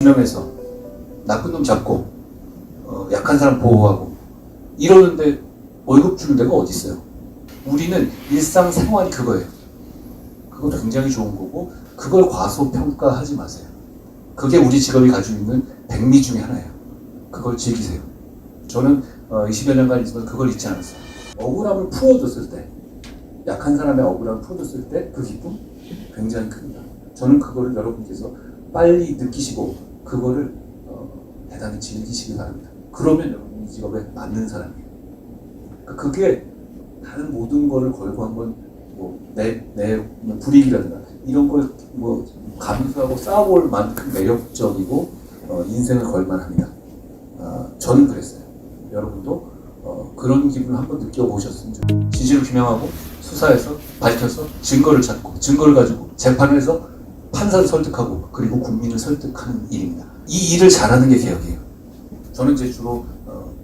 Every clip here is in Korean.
명해서 나쁜 놈 잡고 약한 사람 보호하고 이러는데 월급 주는 데가 어디 있어요? 우리는 일상생활이 그거예요. 그것도 굉장히 좋은 거고 그걸 과소평가하지 마세요. 그게 우리 직업이 가지고 있는 백미 중에 하나예요. 그걸 즐기세요. 저는 20여 년간 있어서 그걸 잊지 않았어요. 억울함을 풀어줬을 때, 약한 사람의 억울함을 풀어줬을 때 그 기쁨 굉장히 큽니다. 저는 그거를 여러분께서 빨리 느끼시고 그거를 대단히 즐기시기 바랍니다. 그러면 여러분 이 직업에 맞는 사람이에요. 그게 다른 모든 거를 걸고 한번 내 불이익이라든가 이런 걸 감수하고 싸워볼 만큼 매력적이고 인생을 걸만합니다. 저는 그랬어요. 여러분도 그런 기분을 한번 느껴보셨으면 좋겠어요. 진실을 규명하고 수사해서 밝혀서 증거를 찾고 증거를 가지고 재판을 해서 판사를 설득하고 그리고 국민을 설득하는 일입니다. 이 일을 잘하는 게 개혁이에요. 저는 이제 주로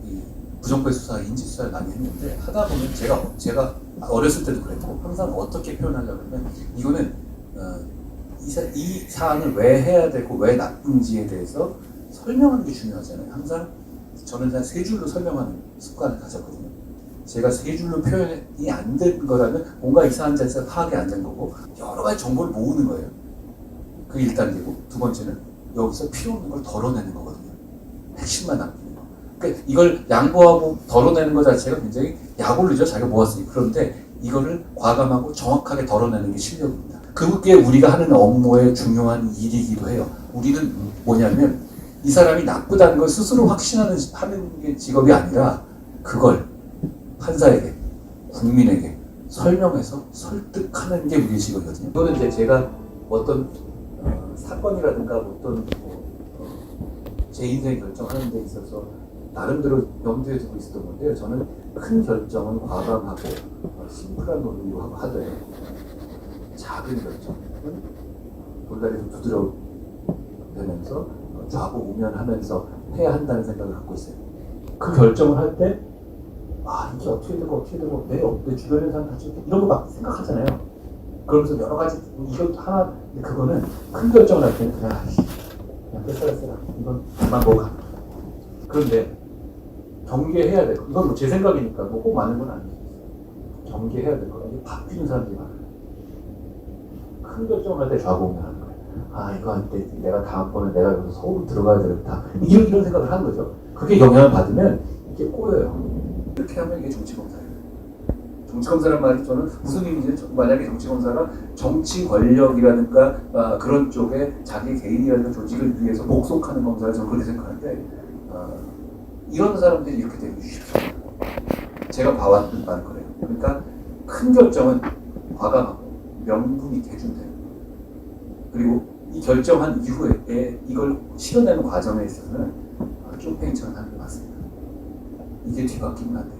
이 부정부의 수사, 인지 수사를 많이 했는데 하다 보면 제가 어렸을 때도 그랬고 항상 어떻게 표현하려고 하면 이거는 이 사안을 왜 해야 되고 왜 나쁜지에 대해서 설명하는 게 중요하잖아요. 항상 저는 한 세 줄로 설명하는 습관을 가졌거든요. 제가 세 줄로 표현이 안 된 거라면 뭔가 이상한 자세가 파악이 안 된 거고 여러 가지 정보를 모으는 거예요. 그게 1단계고 두 번째는 여기서 필요 없는 걸 덜어내는 거거든요. 핵심만 남기는 거. 그러니까 이걸 양보하고 덜어내는 것 자체가 굉장히 약올리죠. 자기가 모았으니. 그런데 이거를 과감하고 정확하게 덜어내는 게 실력입니다. 그게 우리가 하는 업무의 중요한 일이기도 해요. 우리는 뭐냐면 이 사람이 나쁘다는 걸 스스로 하는 게 직업이 아니라 그걸 판사에게, 국민에게 설명해서 설득하는 게 우리의 직업이거든요. 이거는 이제 제가 어떤 사건이라든가 어떤 제 인생 결정하는 데 있어서 나름대로 염두에 두고 있었던 건데요. 저는 큰 결정은 과감하고 심플한 논리로 하되 작은 결정은 돌다리 좀 두드려대면서 좌고우면하면서 해야 한다는 생각을 갖고 있어요. 그 결정을 할 때 이게 어떻게 되고 내 주변에 사람 같이 이런 거 막 생각하잖아요. 그러면서 여러 가지 이것 하나 그거는 큰 결정을 할 때는 그냥 뺐어라 이건 그만 먹어. 그런데 경계해야 될 거. 이건 제 생각이니까 꼭 맞는 건 아니에요. 경계해야 될 거. 이게 바뀌는 사람들이 많아요. 큰 결정을 할 때 좌고우면하는 거예요. 이거 할 때 내가 다음번에 내가 여기서 서울로 들어가야 되겠다. 이런 생각을 하는 거죠. 그게 영향을 받으면 이게 꼬여요. 이렇게 하면 이게 정치검사예요. 정치검사란 말이 저는 무슨 의미인지 만약에 정치검사가 정치 권력이라든가 그런 쪽에 자기 개인이라든가 조직을 위해서 복속하는 검사를 저는 그렇게 생각하는데 이런 사람들이 이렇게 되기 쉽습니다. 제가 봐왔던 바는 그래요. 그러니까 큰 결정은 과감하고 명분 있게 해주면 돼요. 그리고 이 결정한 이후에 이걸 실현하는 과정에 있어서는 쫓팽이처럼 하는 게 맞습니다. 이게 뒤바뀌면 안 돼요.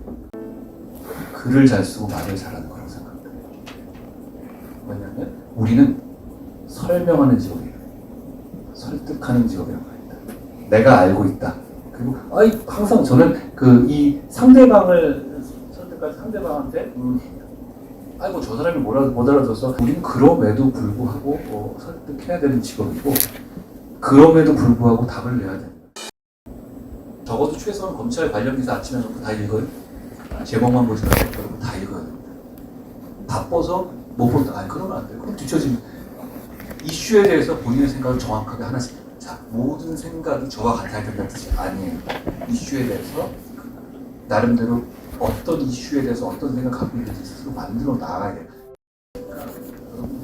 글을 잘 쓰고 말을 잘하는 거라고 생각합니다. 왜냐하면 우리는 설명하는 직업이에요. 설득하는 직업이라고 합니다. 내가 알고 있다. 그리고 항상 저는 이 상대방을 설득할 상대방한테 저 사람이 못 알아줘서 우리는 그럼에도 불구하고 설득해야 되는 직업이고 그럼에도 불구하고 답을 내야 됩니다. 적어도 최소한 검찰 관련 기사 아침에 놓고 다 읽어요. 제목만 보지 말고 다 읽어야 됩니다. 바빠서 못 본다. 그러면 안 돼요. 그럼 뒤처지면 이슈에 대해서 본인의 생각을 정확하게 하나씩. 모든 생각이 저와 같아야 된다는 뜻이 아니에요. 이슈에 대해서 나름대로 어떤 이슈에 대해서 어떤 생각 갖고 있는지 스스로 만들어 나가야 돼요.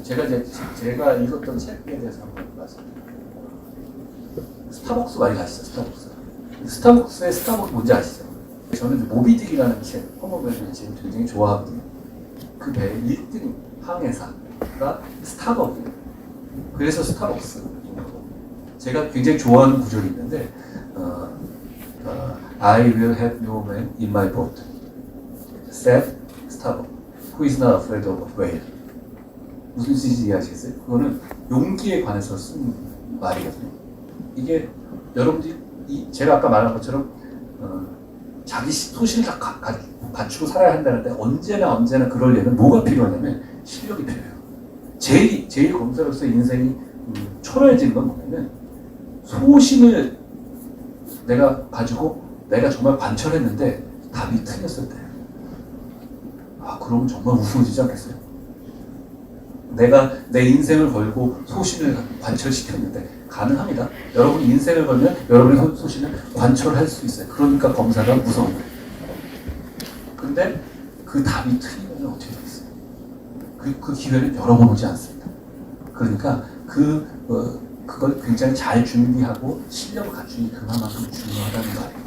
제가 읽었던 책에 대해서 한번 말씀드릴게요. 스타벅스 많이 가시죠? 스타벅스의 스타벅스 뭔지 아시죠? 저는 모비딕이라는 책, 허머벨의 책 굉장히 좋아하거든요. 그 배의 1등 항해사가 스타벅이에요. 그래서 스타벅스. 제가 굉장히 좋아하는 구절이 있는데 I will have no man in my boat except Starbuck, who is not afraid of a whale. 무슨 뜻인지 이해하시겠어요? 그거는 용기에 관해서 쓴 말이거든요. 이게 여러분들이 제가 아까 말한 것처럼 자기 소신을 다 갖추고 살아야 한다는데 언제나 그럴 예는 뭐가 필요하냐면 실력이 필요해요. 제일 검사로서 인생이 초라해지는 건 뭐냐면 소신을 내가 가지고 내가 정말 관철했는데 답이 틀렸을 때, 그럼 정말 무서워지지 않겠어요? 내가 내 인생을 걸고 소신을 관철시켰는데, 가능합니다. 여러분이 인생을 걸면 여러분의 소신을 관철할 수 있어요. 그러니까 검사가 무서운 거예요. 근데 그 답이 틀리면 어떻게 되겠어요? 그 기회는 여러 번 오지 않습니다. 그러니까 그걸 굉장히 잘 준비하고 실력을 갖추니 그만큼 중요하다는 말이에요.